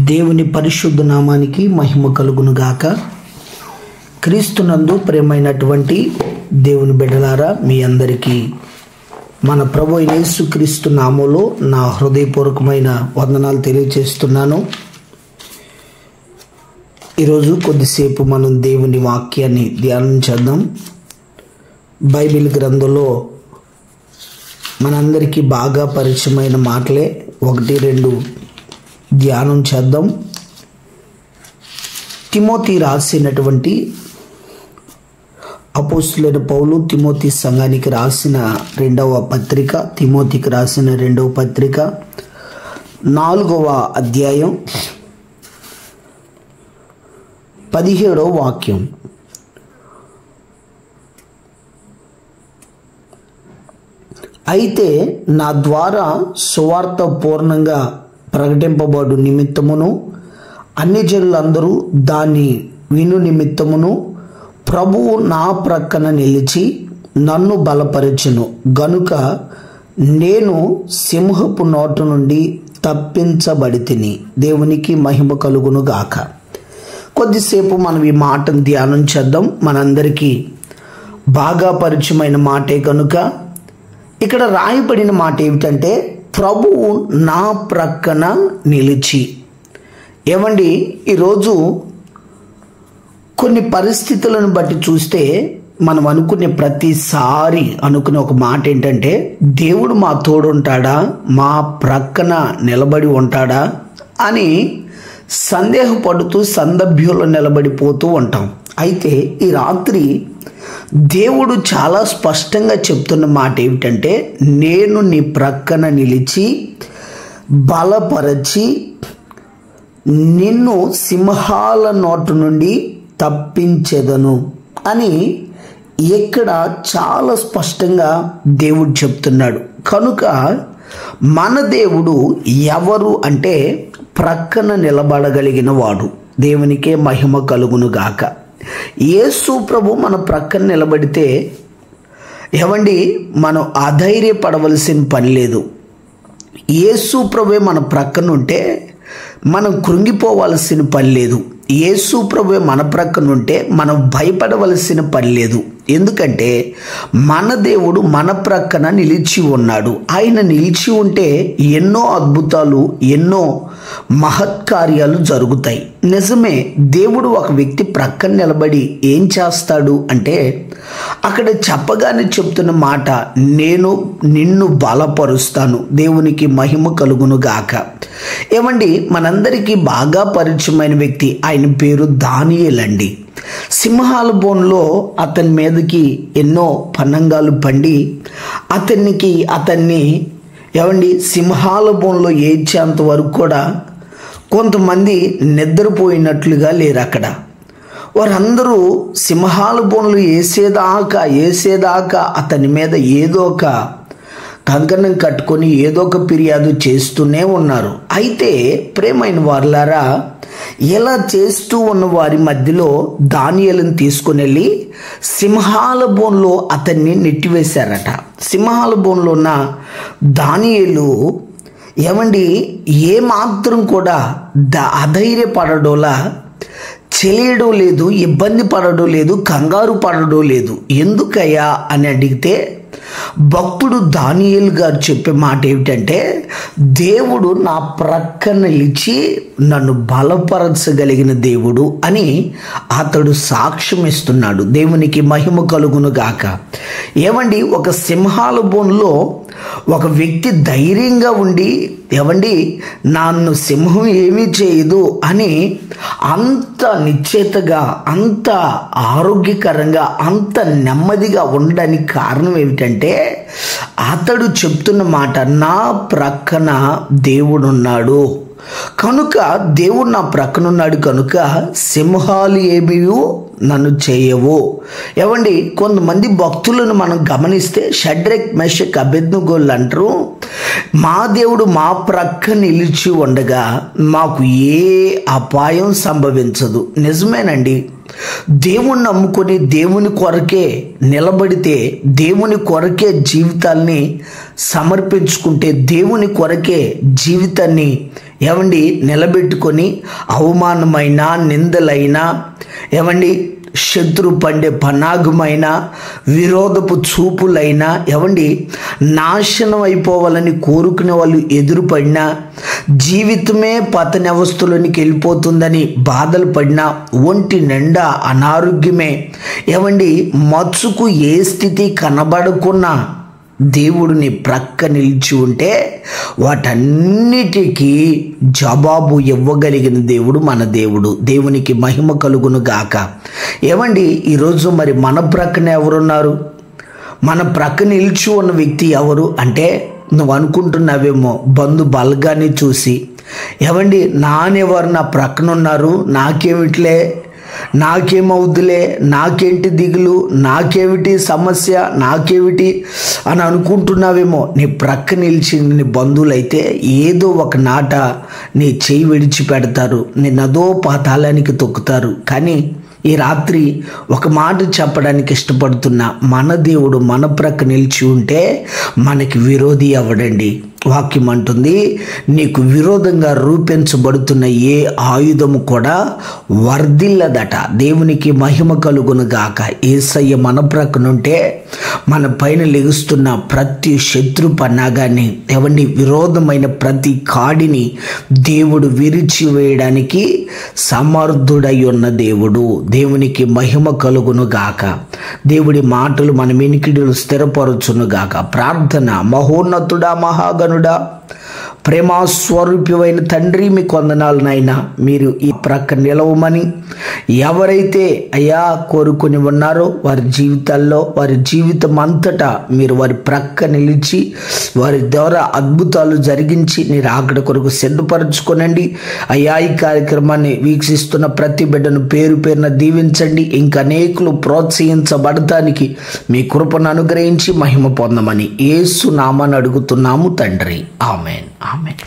దేవుని పరిశుద్ధ నామానికి మహిమ కలుగును గాక. క్రీస్తునందు ప్రియమైనటువంటి దేవుని బిడ్డలారా, మీ అందరికీ మన ప్రభు యేసుక్రీస్తు నామములో నా హృదయపూర్వకమైన వందనాలు తెలియజేస్తున్నాను. ఈరోజు కొద్దిసేపు మనం దేవుని వాక్యాన్ని ధ్యానం చేద్దాం. బైబిల్ గ్రంథంలో మనందరికీ బాగా పరిచయమైన మాటలే 1-2 ధ్యానం చేద్దాం. తిమోతి రాసినటువంటి అపోస్తలుడైన పౌలు తిమోతి సంఘానికి రాసిన 2వ పత్రిక, తిమోతికి రాసిన 2వ పత్రిక 4వ అధ్యాయం 17వ వాక్యం. అయితే నా ద్వారా సువార్త పూర్ణంగా ప్రకటింపబడు నిమిత్తమును అన్ని జనులందరూ దాన్ని విను నిమిత్తమును ప్రభువు నా ప్రక్కన నిలిచి నన్ను బలపరచును గనుక నేను సింహపు నోటు నుండి తప్పించబడితిని. దేవునికి మహిమ కలుగును గాక. కొద్దిసేపు మనం ఈ మాటను ధ్యానం చేద్దాం. మనందరికీ బాగా పరిచయమైన మాటే కనుక ఇక్కడ రాయబడిన మాట ఏమిటంటే, ప్రభువు నా ప్రక్కన నిలిచి. ఏమండి, ఈరోజు కొన్ని పరిస్థితులను బట్టి చూస్తే మనం అనుకునే ప్రతిసారి అనుకునే ఒక మాట ఏంటంటే, దేవుడు మా తోడుంటాడా, మా ప్రక్కన నిలబడి ఉంటాడా అని సందేహపడుతూ సందర్భంలో నిలబడిపోతూ ఉంటాం. అయితే ఈ రాత్రి దేవుడు చాలా స్పష్టంగా చెప్తున్న మాట ఏమిటంటే, నేను నీ ప్రక్కన నిలిచి బలపరచి నిన్ను సింహాల నోటు నుండి తప్పించెదను అని ఇక్కడ చాలా స్పష్టంగా దేవుడు చెప్తున్నాడు. కనుక మన దేవుడు ఎవరు అంటే ప్రక్కన నిలబడగలిగిన వాడు. దేవునికే మహిమ కలుగును గాక. యేసు ప్రభు మన ప్రక్కన నిలబడితే ఏమండి, మనం అధైర్యపడవలసిన పని లేదు. యేసు ప్రభువే మన ప్రక్కన ఉంటే మనం కృంగిపోవలసిన పని లేదు. యేసు ప్రభువే మన ప్రక్కన ఉంటే మనం భయపడవలసిన పని లేదు. ఎందుకంటే మన దేవుడు మన ప్రక్కన నిలిచి ఉన్నాడు. ఆయన నిలిచి ఉంటే ఎన్నో అద్భుతాలు, ఎన్నో మహత్కార్యాలు జరుగుతాయి. నిజమే, దేవుడు ఒక వ్యక్తి ప్రక్కన నిలబడి ఏం చేస్తాడు అంటే, అక్కడ చెప్పగానే చెప్తున్న మాట, నేను నిన్ను బలపరుస్తాను. దేవునికి మహిమ కలుగును గాక. ఏమండి, మనందరికీ బాగా పరిచయమైన వ్యక్తి, ఆయన పేరు దానియేలు అండి. సింహాల బోన్లో అతని మీదకి ఎన్నో పన్నంగాలు పండి అతన్ని ఏమండి సింహాల బోన్లో ఏడ్చేంత వరకు కూడా కొంతమంది నిద్రపోయినట్లుగా లేరు. అక్కడ వారందరూ సింహాల బోన్లు వేసేదాకా అతని మీద ఏదో ఒక కంకణం కట్టుకొని ఏదో ఒక ఫిర్యాదు చేస్తూనే ఉన్నారు. అయితే ప్రేమైన వారులారా, ఇలా చేస్తూ ఉన్న వారి మధ్యలో దానియేలుని తీసుకుని వెళ్ళి సింహాల బోన్లో అతన్ని నెట్టివేశారట. సింహాల బోన్లో ఉన్న దానియేలు ఏమండి ఏమాత్రం కూడా అధైర్యపడడోలా చెలియడం లేదు, ఇబ్బంది పడడం లేదు, కంగారు పడడం లేదు. ఎందుకయ్యా అని అడిగితే భక్తుడు దానియేలు గారు చెప్పే మాట ఏమిటంటే, దేవుడు నా ప్రక్కన నిలిచి నన్ను బలపరచగలిగిన దేవుడు అని అతడు సాక్ష్యం ఇస్తున్నాడు. దేవునికి మహిమ కలుగును గాక. ఏమండి, ఒక సింహాల బోన్లో ఒక వ్యక్తి ధైర్యంగా ఉండి, ఏమండి నన్ను సింహం ఏమీ చేయదు అని అంత నిశ్చేతగా, అంత ఆరోగ్యకరంగా, అంత నెమ్మదిగా ఉండడానికి కారణం ఏమిటంటే, అతడు చెప్తున్న మాట, నా ప్రక్కన దేవుడున్నాడు కనుక, దేవుడు నా ప్రక్కనున్నాడు కనుక సింహాలు ఏమీ నన్ను చేయవు. ఏమండి, కొంతమంది భక్తులను మనం గమనిస్తే షడ్రెక్, మెషక్, అబేద్నెగోలు అంటారు, మా దేవుడు మా ప్రక్క నిలిచి ఉండగా మాకు ఏ అపాయం సంభవించదు. నిజమేనండి, దేవుణ్ణి నమ్ముకొని దేవుని కొరకే నిలబడితే, దేవుని కొరకే జీవితాల్ని సమర్పించుకుంటే, దేవుని కొరకే జీవితాన్ని ఏమండి నిలబెట్టుకొని అవమానమైన, నిందలైనా, ఏమండి శత్రు పండే పన్నాగమైన, విరోధపు చూపులైనా, ఏమండి నాశనం అయిపోవాలని కోరుకునే వాళ్ళు ఎదురుపడినా, జీవితమే పతన అవస్థలోనికి వెళ్ళిపోతుందని బాధలు పడినా, ఒంటి నిండా అనారోగ్యమే, ఏమండి మచ్చుకు ఏ స్థితి కనబడకున్నా దేవుడు నీ ప్రక్క నిలిచి ఉంటే వాటన్నిటికీ జవాబు ఇవ్వగలిగిన దేవుడు మన దేవుడు. దేవునికి మహిమ కలుగును గాక. ఏమండి ఈరోజు మరి మన ప్రక్కన ఎవరున్నారు? మన ప్రక్క నిలిచి ఉన్న వ్యక్తి ఎవరు అంటే, నువ్వు అనుకుంటున్నావేమో బంధు బలగాన్ని చూసి, ఏమండి నానెవరు నా ప్రక్కన ఉన్నారు, నాకేమిట్లే, నాకేమవుద్దులే, నాకేంటి దిగులు, నాకేమిటి సమస్య, నాకేమిటి అని అనుకుంటున్నావేమో. నీ ప్రక్క నిలిచి నీ బంధువులైతే ఏదో ఒక నాట నీ చేయి విడిచిపెడతారు, నిన్నదో పాతాళానికి తొక్కుతారు. కానీ ఈ రాత్రి ఒక మాట చెప్పడానికి ఇష్టపడుతున్నా, మన దేవుడు మన ప్రక్క నిలిచి ఉంటే మనకి విరోధి అవ్వడండి. వాక్యం అంటుంది, నీకు విరోధంగా రూపించబడుతున్న ఏ ఆయుధము కూడా వర్ధిల్లదట. దేవునికి మహిమ కలుగును గాక. యేసయ్య మన ప్రక్కనుంటే మన పైన లెగుస్తున్న ప్రతి శత్రు పన్నాగాన్ని, ఏవండి విరోధమైన ప్రతి కాడిని దేవుడు విరిచివేయడానికి సమర్థుడై ఉన్న దేవుడు. దేవునికి మహిమ కలుగును గాక. దేవుడి మాటలు మన వినికిడిలో స్థిరపరచును గాక. ప్రార్థన. మహోన్నతుడా, మహాగణుడా, ప్రేమాస్వరూప్యమైన తండ్రి, మీ కొందనాలు నాయనా, మీరు ఈ ప్రక్క నిలవమని ఎవరైతే అయ్యా కోరుకుని ఉన్నారో వారి జీవితాల్లో, వారి జీవితం అంతటా మీరు వారి ప్రక్క నిలిచి వారి ద్వారా అద్భుతాలు జరిగించి నీ రాకడ కొరకు సిద్ధపరచుకోనండి. అయ్యా ఈ కార్యక్రమాన్ని వీక్షిస్తున్న ప్రతి బిడ్డను పేరు పేరున దీవించండి. ఇంకా అనేకులు ప్రోత్సహించబడటానికి మీ కృపను అనుగ్రహించి మహిమ పొందమని యేసు నామాన్ని అడుగుతున్నాము తండ్రి. ఆమేన్. ఆమేన్.